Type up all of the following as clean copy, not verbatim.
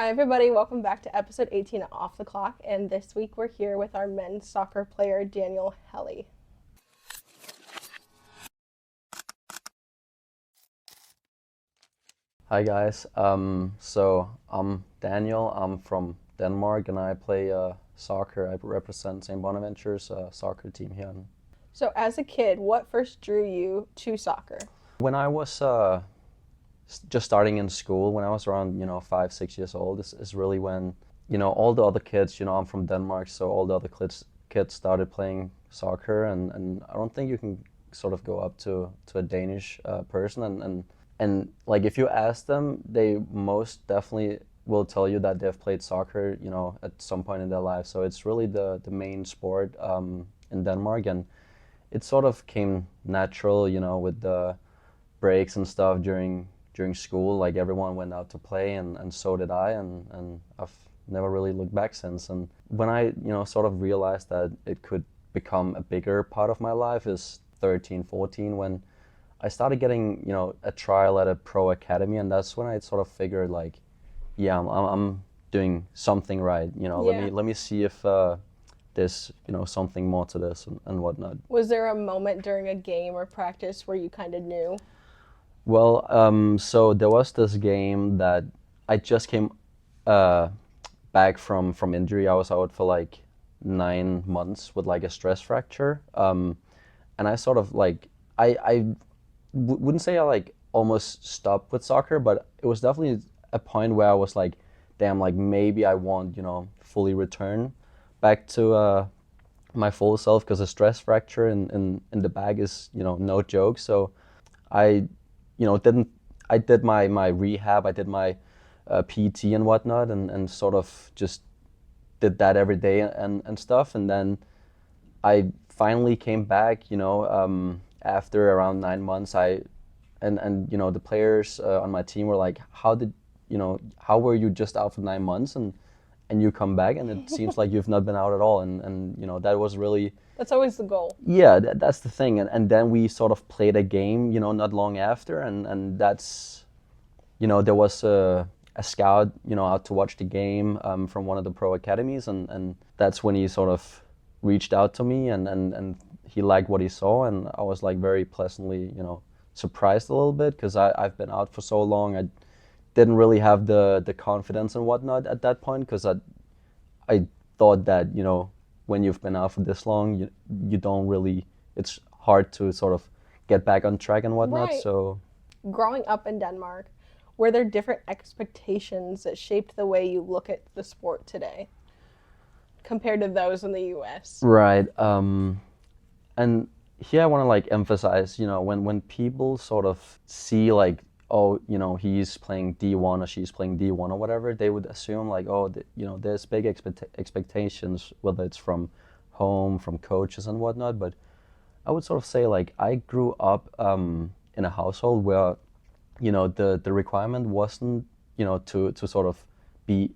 Hi everybody, welcome back to episode 18 of Off the Clock, and this week we're here with our men's soccer player Daniel Helle. Hi guys. So I'm Daniel. I'm from Denmark, and I play soccer. I represent St. Bonaventure's soccer team here. So as a kid, what first drew you to soccer? When I was just starting in school, when I was around 5, 6 years old, is really when all the other kids. I'm from Denmark, so all the other kids started playing soccer, and I don't think you can sort of go up to a Danish person and like if you ask them, they most definitely will tell you that they've played soccer, at some point in their life. So it's really the main sport in Denmark, and it sort of came natural, with the breaks and stuff during school. Like everyone went out to play, and so did I, and I've never really looked back since. And when I, sort of realized that it could become a bigger part of my life is 13, 14, when I started getting, a trial at a pro academy, and that's when I sort of figured like, yeah, I'm doing something right. Let me see if there's something more to this and whatnot. Was there a moment during a game or practice where you kind of knew? Well, so there was this game that I just came uh, back from injury. I was out for like 9 months with like a stress fracture, and I sort of like wouldn't say I like almost stopped with soccer, but it was definitely a point where I was like, damn, like maybe I won't, fully return back to my full self, because a stress fracture in the back is, no joke. So I, didn't, I did my rehab, I did my PT and whatnot, and sort of just did that every day and stuff. And then I finally came back, after around 9 months. And the players on my team were like, how were you just out for 9 months and you come back and it seems like you've not been out at all. And that was really, That's always the goal. yeah, that's the thing. And then we sort of played a game, not long after, and that's, there was a scout, out to watch the game from one of the pro academies, and that's when he sort of reached out to me, and he liked what he saw, and I was like very pleasantly, surprised a little bit, because I've been out for so long. I didn't really have the confidence and whatnot at that point, because I thought that, when you've been out for this long, you don't really, it's hard to sort of get back on track and whatnot. Right. So Growing up in Denmark, were there different expectations that shaped the way you look at the sport today compared to those in the US? right. And here I want to like emphasize, when people sort of see like, oh, he's playing D1 or she's playing D1 or whatever, they would assume like, oh, there's big expectations, whether it's from home, from coaches and whatnot. But I would sort of say like I grew up in a household where, the requirement wasn't, to sort of be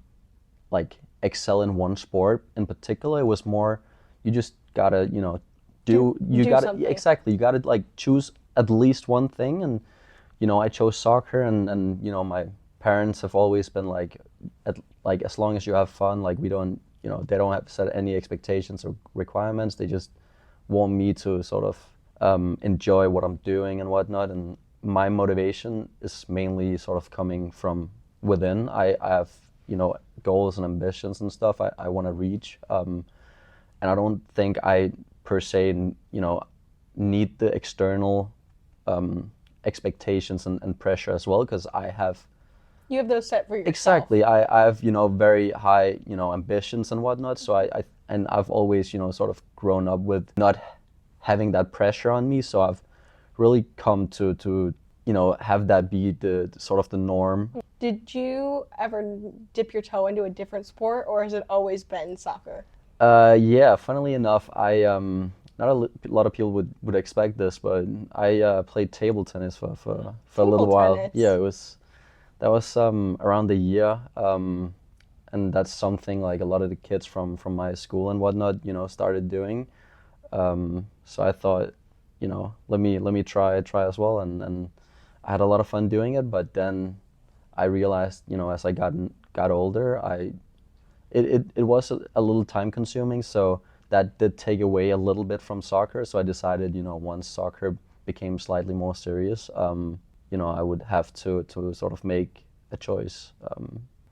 like excel in one sport in particular. It was more, you just gotta, Do gotta, something. exactly, you gotta like choose at least one thing. And I chose soccer, and my parents have always been like, like as long as you have fun, like we don't, they don't have to set any expectations or requirements. They just want me to sort of enjoy what I'm doing and whatnot. And my motivation is mainly sort of coming from within. I have, goals and ambitions and stuff I want to reach. And I don't think I per se, need the external expectations and pressure as well, because I have. You have those set for yourself. Exactly. I have, very high, ambitions and whatnot. So and I've always, sort of grown up with not having that pressure on me. So I've really come to have that be the sort of the norm. Did you ever dip your toe into a different sport, or has it always been soccer? Yeah, funnily enough, I not a lot of people would expect this, but I played table tennis for a little while. tennis. Yeah, that was around a year, and that's something like a lot of the kids from my school and whatnot, started doing. So I thought, let me try as well, and I had a lot of fun doing it. But then I realized, as I got got older, it was a little time consuming, so that did take away a little bit from soccer. So I decided, once soccer became slightly more serious, I would have to sort of make a choice.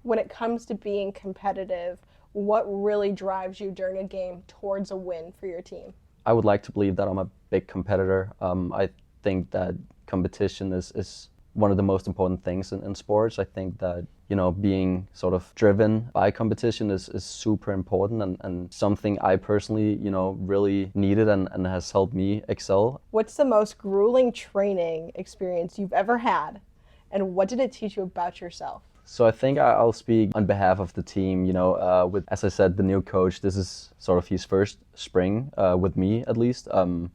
When it comes to being competitive, what really drives you during a game towards a win for your team? I would like to believe that I'm a big competitor. I think that competition is one of the most important things in sports. I think that, being sort of driven by competition is super important and something I personally, really needed and has helped me excel. What's the most grueling training experience you've ever had, and what did it teach you about yourself? So I think I'll speak on behalf of the team. With, as I said, the new coach, this is sort of his first spring with me, at least.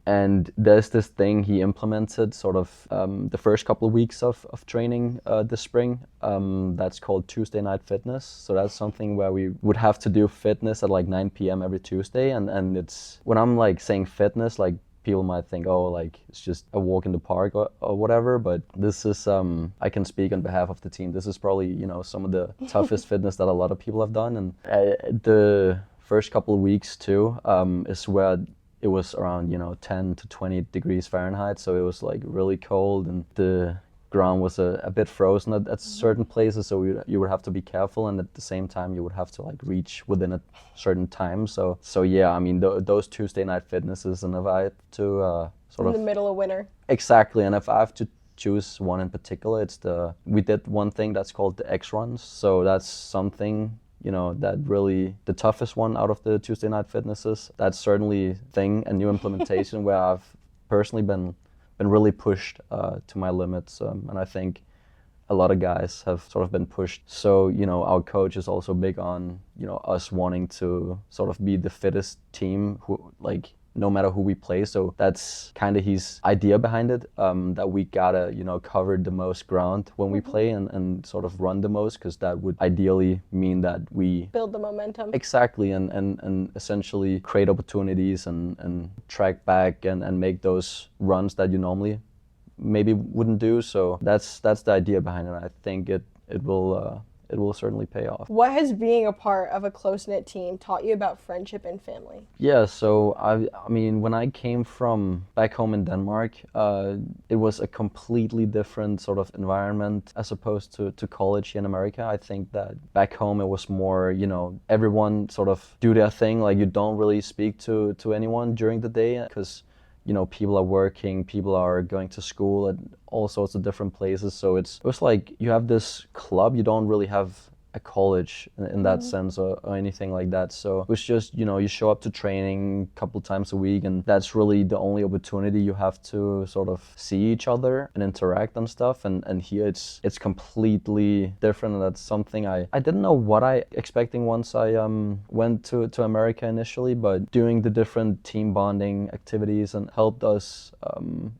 And there's this thing he implemented sort of the first couple of weeks of training this spring. That's called Tuesday Night Fitness. So that's something where we would have to do fitness at like 9 p.m. every Tuesday. And it's, when I'm like saying fitness, like, people might think, oh, like it's just a walk in the park or whatever, but this is, I can speak on behalf of the team. This is probably, some of the toughest fitness that a lot of people have done. And the first couple of weeks too is where it was around, 10 to 20 degrees Fahrenheit. So it was like really cold and the ground was a bit frozen at certain places, so you would have to be careful, and at the same time you would have to like reach within a certain time. So yeah, I mean those Tuesday night fitnesses, and if I had to in the middle of winter. Exactly, and if I have to choose one in particular, we did one thing that's called the X runs. So that's something, that really the toughest one out of the Tuesday night fitnesses. That's certainly a new implementation where I've personally been really pushed to my limits, and I think a lot of guys have sort of been pushed. So, our coach is also big on, us wanting to sort of be the fittest team, who, like, no matter who we play. So that's kind of his idea behind it, that we gotta, cover the most ground when we play and sort of run the most, because that would ideally mean that we build the momentum. Exactly, and essentially create opportunities and track back and make those runs that you normally maybe wouldn't do. So that's the idea behind it. I think it will certainly pay off. What has being a part of a close-knit team taught you about friendship and family? Yeah, so I mean, when I came from back home in Denmark, it was a completely different sort of environment as opposed to college here in America. I think that back home it was more, everyone sort of do their thing. Like, you don't really speak to anyone during the day because people are working, people are going to school at all sorts of different places. So it was like you have this club, you don't really have a college in that sense or anything like that. So it was just, you show up to training a couple times a week, and that's really the only opportunity you have to sort of see each other and interact and stuff. And here it's completely different, and that's something I didn't know what I expecting once I went to America initially, but doing the different team bonding activities and helped us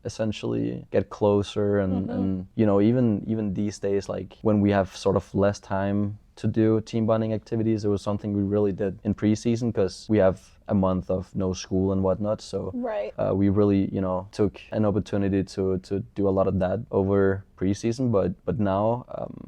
essentially get closer and even these days, like when we have sort of less time to do team bonding activities, it was something we really did in preseason because we have a month of no school and whatnot. So right. We really, took an opportunity to do a lot of that over preseason. But now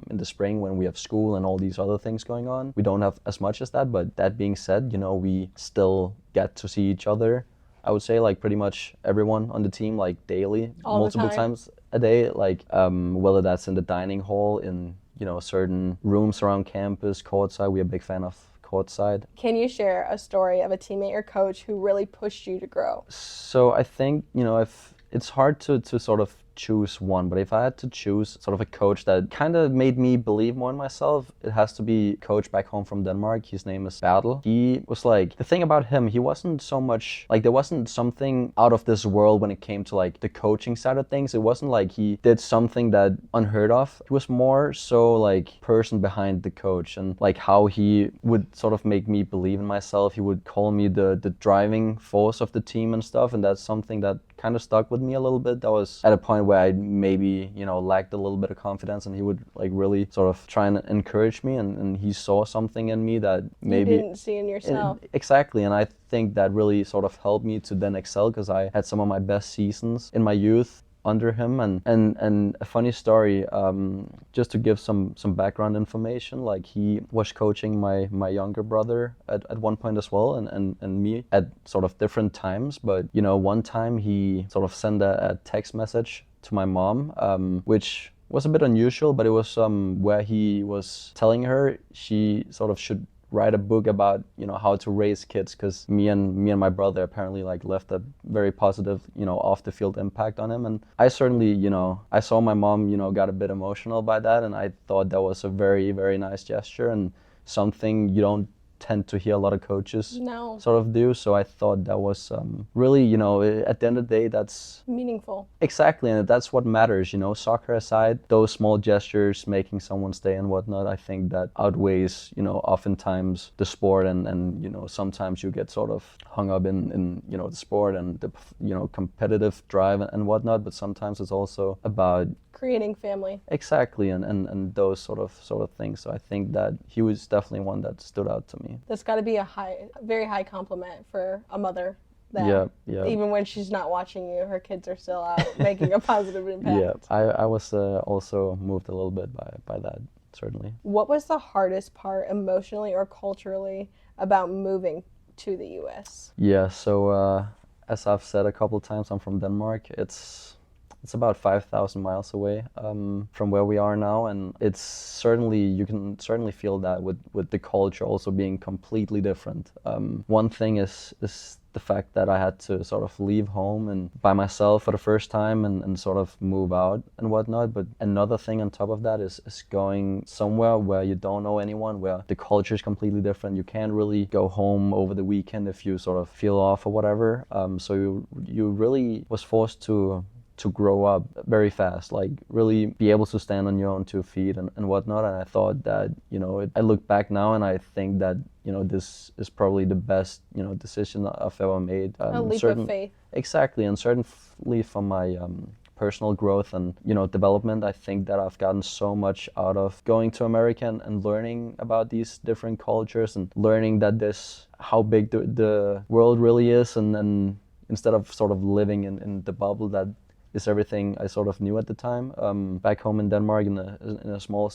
in the spring, when we have school and all these other things going on, we don't have as much as that. But that being said, we still get to see each other. I would say like pretty much everyone on the team, like daily, multiple times a day, like whether that's in the dining hall, in certain rooms around campus, courtside. We're a big fan of courtside. Can you share a story of a teammate or coach who really pushed you to grow? So I think, if it's hard to sort of choose one, but if I had to choose sort of a coach that kind of made me believe more in myself, it has to be a coach back home from Denmark. His name is Bertel. He was like, the thing about him, he wasn't so much like, there wasn't something out of this world when it came to like the coaching side of things. It wasn't like he did something that unheard of. He was more so like person behind the coach, and like how he would sort of make me believe in myself. He would call me the driving force of the team and stuff, and that's something that kind of stuck with me a little bit. That was at a point where I maybe, lacked a little bit of confidence, and he would like really sort of try and encourage me, and he saw something in me that maybe you didn't see in yourself. Exactly, and I think that really sort of helped me to then excel, because I had some of my best seasons in my youth under him. And a funny story, just to give some background information, like he was coaching my younger brother at one point as well, and me at sort of different times. But one time he sort of sent a text message to my mom, which was a bit unusual, but it was where he was telling her she sort of should write a book about how to raise kids, because me and my brother apparently like left a very positive off the field impact on him. And I certainly I saw my mom got a bit emotional by that, and I thought that was a very, very nice gesture and something you don't tend to hear a lot of coaches sort of do. So I thought that was really, at the end of the day, that's meaningful. Exactly, and that's what matters. Soccer aside, those small gestures, making someone stay and whatnot, I think that outweighs oftentimes the sport, and sometimes you get sort of hung up in the sport and the competitive drive and whatnot, but sometimes it's also about creating family. Exactly, and those sort of things. So I think that he was definitely one that stood out to me. That's got to be a very high compliment for a mother. That even when she's not watching you, her kids are still out making a positive impact. Yeah, I was also moved a little bit by that, certainly. What was the hardest part emotionally or culturally about moving to the U.S.? Yeah, so as I've said a couple of times, I'm from Denmark. It's about 5,000 miles away from where we are now, and you can certainly feel that with the culture also being completely different. One thing is the fact that I had to sort of leave home and by myself for the first time and sort of move out and whatnot. But another thing on top of that is going somewhere where you don't know anyone, where the culture is completely different. You can't really go home over the weekend if you sort of feel off or whatever. So you really was forced to grow up very fast, like really be able to stand on your own 2 feet and whatnot. And I thought that, I look back now and I think that, this is probably the best, decision I've ever made. A leap of faith. Exactly, and certainly from my personal growth and, development, I think that I've gotten so much out of going to America and learning about these different cultures and learning that how big the world really is, and instead of sort of living in the bubble that is everything I sort of knew at the time, back home in Denmark in a small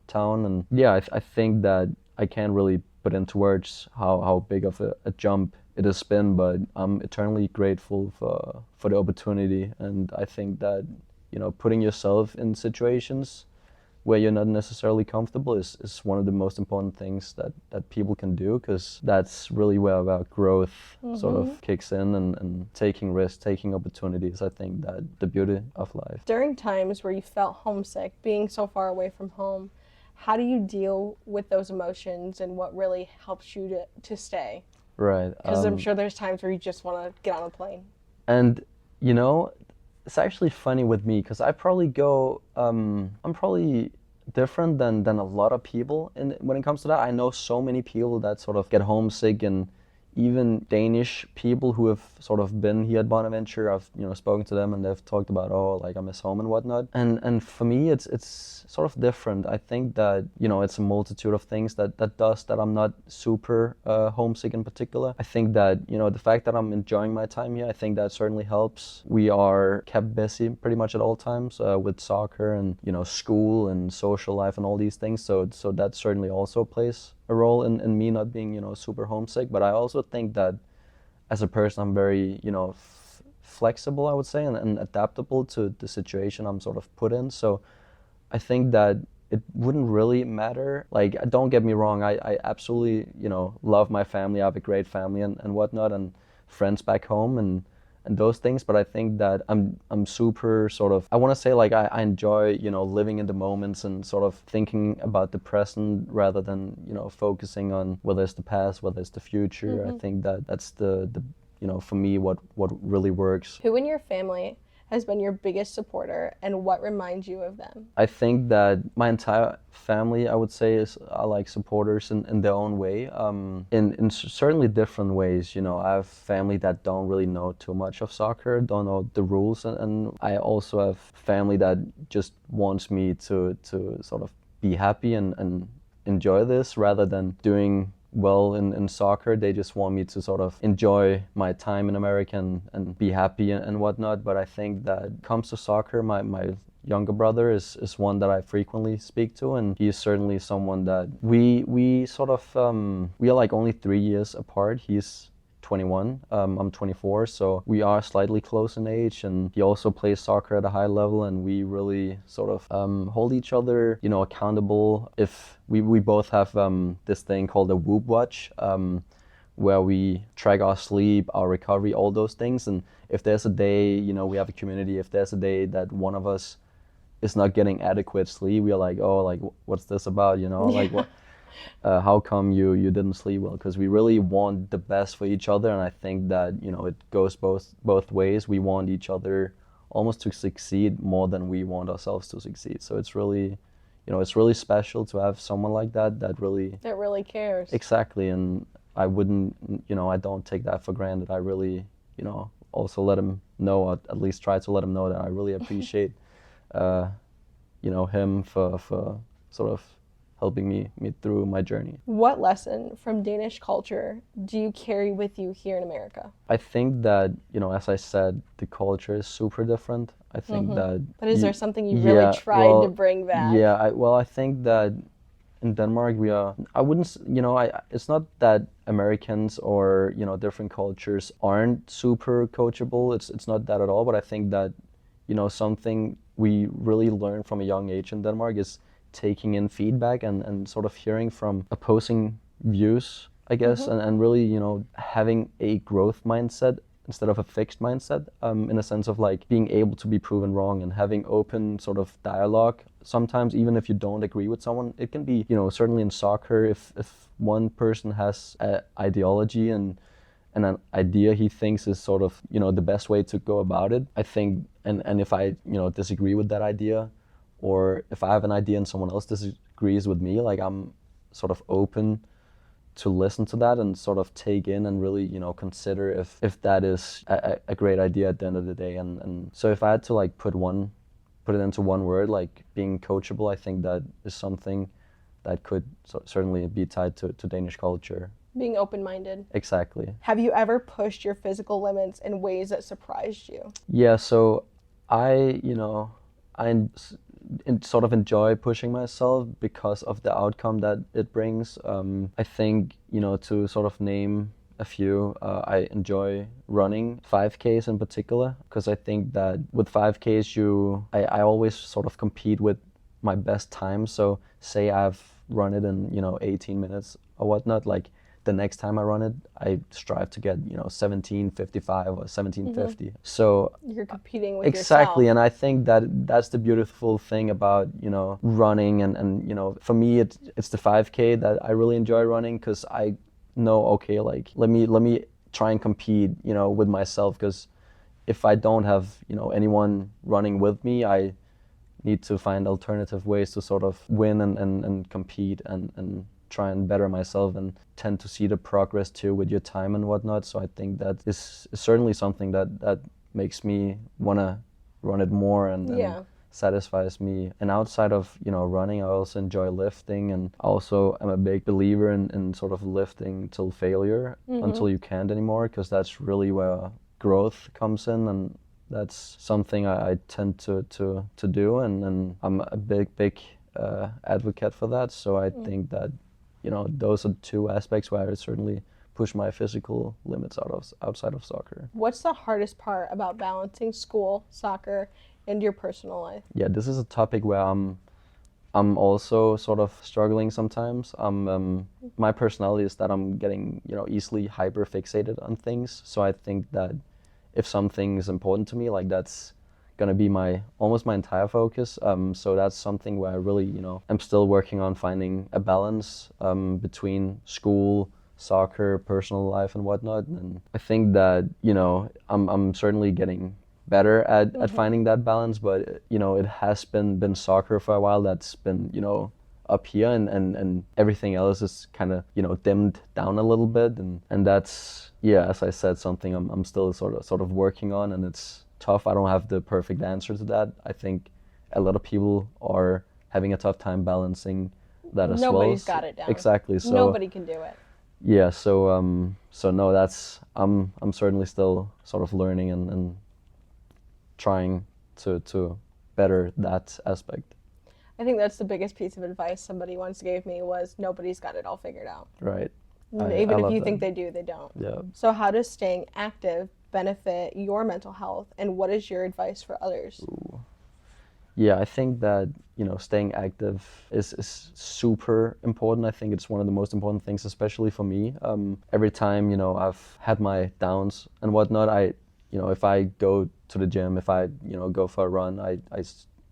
town. And yeah, I think that I can't really put into words how big of a jump it has been, but I'm eternally grateful for the opportunity. And I think that, putting yourself in situations where you're not necessarily comfortable is one of the most important things that people can do, because that's really where our growth sort of kicks in, and taking risks, taking opportunities. I think that the beauty of life. During times where you felt homesick, being so far away from home, how do you deal with those emotions, and what really helps you to stay? Right. Because I'm sure there's times where you just want to get on a plane. And, it's actually funny with me, because I probably go, I'm probably different than a lot of people when it comes to that. I know so many people that sort of get homesick, and even Danish people who have sort of been here at Bonaventure, I've spoken to them and they've talked about, like I miss home and whatnot. And for me, it's sort of different. I think that it's a multitude of things that does that I'm not super homesick in particular. I think that the fact that I'm enjoying my time here, I think that certainly helps. We are kept busy pretty much at all times with soccer and school and social life and all these things. So that certainly also plays a role in me not being super homesick. But I also think that as a person I'm very flexible, I would say, and adaptable to the situation I'm sort of put in. So I think that it wouldn't really matter. Like, don't get me wrong, I absolutely love my family. I have a great family and whatnot, and friends back home and those things. But I think that I'm super sort of, I want to say, like, I enjoy living in the moments and sort of thinking about the present rather than focusing on whether it's the past, whether it's the future. I think that that's the for me what really works. Who in your family has been your biggest supporter, and what reminds you of them? I think that my entire family, I would say, are like supporters in their own way, in certainly different ways. I have family that don't really know too much of soccer, don't know the rules, and I also have family that just wants me to sort of be happy and enjoy this rather than doing well in soccer. They just want me to sort of enjoy my time in America and be happy and whatnot. But I think that comes to soccer, my younger brother is one that I frequently speak to, and he is certainly someone that we sort of we are like only 3 years apart. He's 21, I'm 24, so we are slightly close in age, and he also plays soccer at a high level, and we really sort of hold each other, accountable. If we both have this thing called a Whoop Watch, where we track our sleep, our recovery, all those things, and if there's a day, we have a community, if there's a day that one of us is not getting adequate sleep, we are like, oh, like what's this about, like what? How come you didn't sleep well? Because we really want the best for each other, and I think that it goes both ways. We want each other almost to succeed more than we want ourselves to succeed. So it's really, it's really special to have someone like that really cares. Exactly, and I wouldn't, I don't take that for granted. I really, also let him know, or at least try to let him know that I really appreciate, him for sort of helping me through my journey. What lesson from Danish culture do you carry with you here in America? I think that, as I said, the culture is super different. I think that... But is there something you really tried to bring back? Yeah, I think that in Denmark we are... I wouldn't... it's not that Americans or, different cultures aren't super coachable. It's not that at all. But I think that, something we really learn from a young age in Denmark is taking in feedback and sort of hearing from opposing views, I guess, and really, having a growth mindset instead of a fixed mindset, in a sense of like being able to be proven wrong and having open sort of dialogue. Sometimes even if you don't agree with someone, it can be, certainly in soccer, if one person has an ideology and an idea he thinks is sort of, the best way to go about it, I think, and if I, disagree with that idea, or if I have an idea and someone else disagrees with me, like I'm sort of open to listen to that and sort of take in and really, consider if that is a great idea at the end of the day. And so if I had to like put it into one word, like being coachable, I think that is something that could certainly be tied to Danish culture. Being open-minded. Exactly. Have you ever pushed your physical limits in ways that surprised you? Yeah, so I sort of enjoy pushing myself because of the outcome that it brings. I think, to sort of name a few, I enjoy running 5Ks in particular, because I think that with 5Ks, I always sort of compete with my best time. So say I've run it in, 18 minutes or whatnot, like the next time I run it, I strive to get, 17:55 or 17:50. So you're competing with exactly, yourself. and I think that's the beautiful thing about, running, and for me it's the 5K that I really enjoy running, because I know, okay, like let me try and compete, with myself, because if I don't have, anyone running with me, I need to find alternative ways to sort of win and compete and try and better myself, and tend to see the progress too with your time and whatnot. So I think that is certainly something that makes me want to run it more and satisfies me. And outside of, running, I also enjoy lifting, and also am a big believer in sort of lifting till failure, until you can't anymore, because that's really where growth comes in, and that's something I tend to do, and I'm a big advocate for that. So I think that, those are two aspects where I certainly push my physical limits outside of soccer. What's the hardest part about balancing school, soccer, and your personal life? Yeah, this is a topic where I'm also sort of struggling sometimes. My personality is that I'm getting, easily hyper fixated on things. So I think that if something is important to me, like that's gonna be almost my entire focus. So that's something where I really, I'm still working on finding a balance between school, soccer, personal life, and whatnot. And I think that, I'm certainly getting better at finding that balance, but it has been soccer for a while that's been, up here, and everything else is kind of, dimmed down a little bit, and that's, as I said, something I'm still sort of working on, and it's tough. I don't have the perfect answer to that. I think a lot of people are having a tough time balancing that as well. Nobody's got it down. Exactly. So nobody can do it. Yeah, so no, that's I'm certainly still sort of learning and trying to better that aspect. I think that's the biggest piece of advice somebody once gave me was nobody's got it all figured out. Right. I Even if love you that. think they do, they don't. Yeah. So how does staying active benefit your mental health, and what is your advice for others? Yeah, I think that, staying active is super important. I think it's one of the most important things, especially for me. Every time, I've had my downs and whatnot, if I go to the gym, if I, go for a run,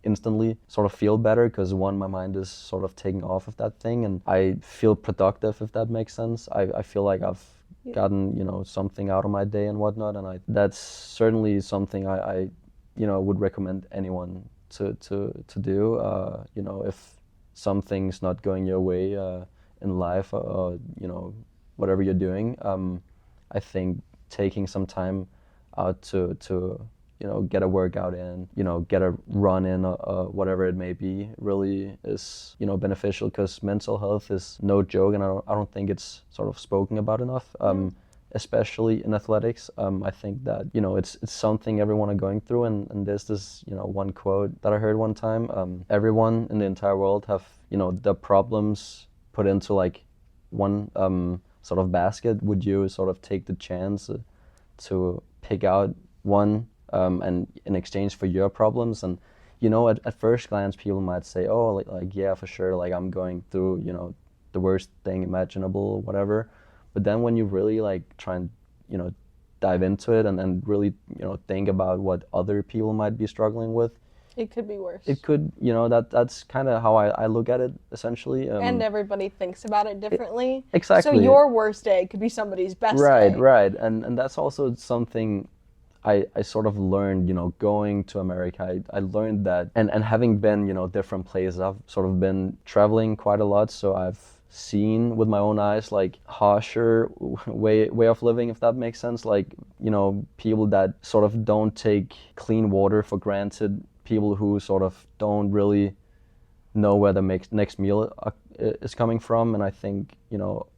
instantly sort of feel better because one, my mind is sort of taking off of that thing and I feel productive, if that makes sense. I feel like I've gotten, something out of my day and whatnot. And that's certainly something I would recommend anyone to do. If something's not going your way in life, or whatever you're doing, I think taking some time out to get a workout in, get a run in, whatever it may be, really is beneficial because mental health is no joke, and I don't think it's sort of spoken about enough. Especially in athletics. I think that, it's something everyone are going through, and there's this, one quote that I heard one time. Everyone in the entire world have, the problems put into like one sort of basket. Would you sort of take the chance to pick out one and in exchange for your problems? And, at first glance, people might say, oh, like yeah, for sure, like I'm going through, the worst thing imaginable, whatever. But then when you really like try and, dive into it and really, think about what other people might be struggling with, It could be worse. it could, that's kind of how I look at it, essentially. And everybody thinks about it differently. Exactly. So your worst day could be somebody's best Right, day. right. And that's also something I sort of learned, going to America. I learned that, and having been, different places, I've sort of been traveling quite a lot, so I've seen with my own eyes like harsher way of living, if that makes sense. Like, people that sort of don't take clean water for granted, people who sort of don't really know where the next meal is coming from. And I think,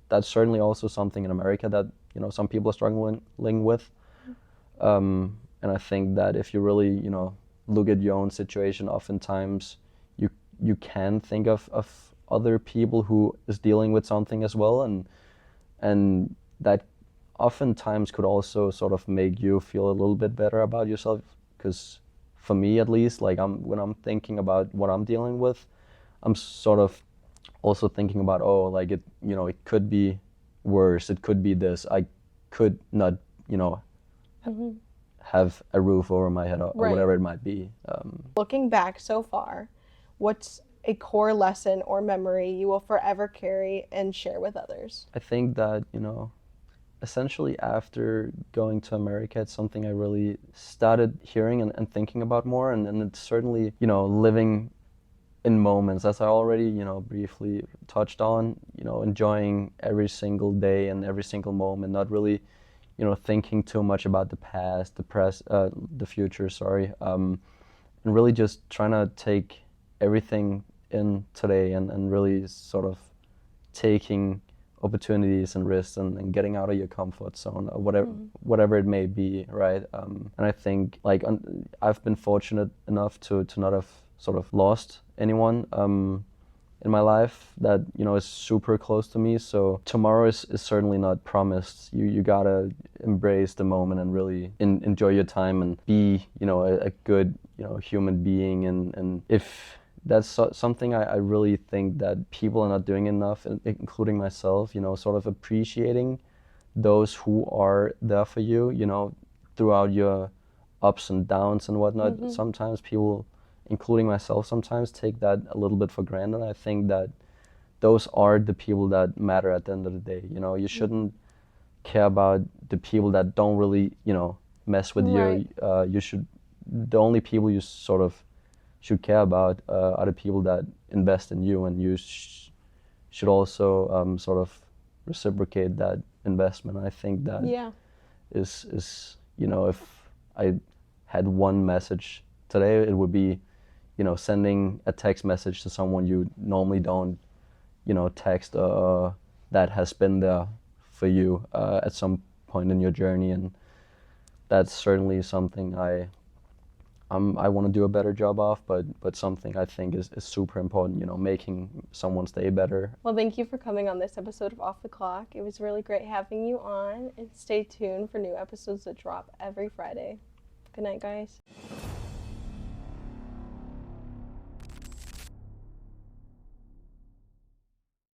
that's certainly also something in America that, some people are struggling with. And I think that if you really, look at your own situation, oftentimes you can think of other people who is dealing with something as well, and that oftentimes could also sort of make you feel a little bit better about yourself. Because for me, at least, like when I'm thinking about what I'm dealing with, I'm sort of also thinking about, oh, like it could be worse. It could be this. I could not, have a roof over my head, or Right. whatever it might be. Looking back so far, what's a core lesson or memory you will forever carry and share with others? I think that, essentially after going to America, it's something I really started hearing and thinking about more. And it's certainly, living in moments, as I already, briefly touched on, enjoying every single day and every single moment, not really, thinking too much about the past, the future, sorry, and really just trying to take everything in today and really sort of taking opportunities and risks and getting out of your comfort zone, or whatever it may be, right? And I think like I've been fortunate enough to not have sort of lost anyone in my life that is super close to me. So tomorrow is certainly not promised. You gotta embrace the moment and really enjoy your time and be a good human being. And if that's something I really think that people are not doing enough, including myself, sort of appreciating those who are there for you, throughout your ups and downs and whatnot. Mm-hmm. Sometimes people, including myself, sometimes take that a little bit for granted. I think that those are the people that matter at the end of the day. You shouldn't care about the people that don't really, mess with Right. you. The only people you sort of should care about are the people that invest in you, and you should also sort of reciprocate that investment. I think that is if I had one message today, it would be, sending a text message to someone you normally don't, text, that has been there for you at some point in your journey, and that's certainly something I want to do a better job of, but something I think is super important, making someone's day better. Well, thank you for coming on this episode of Off the Clock. It was really great having you on, and stay tuned for new episodes that drop every Friday. Good night, guys.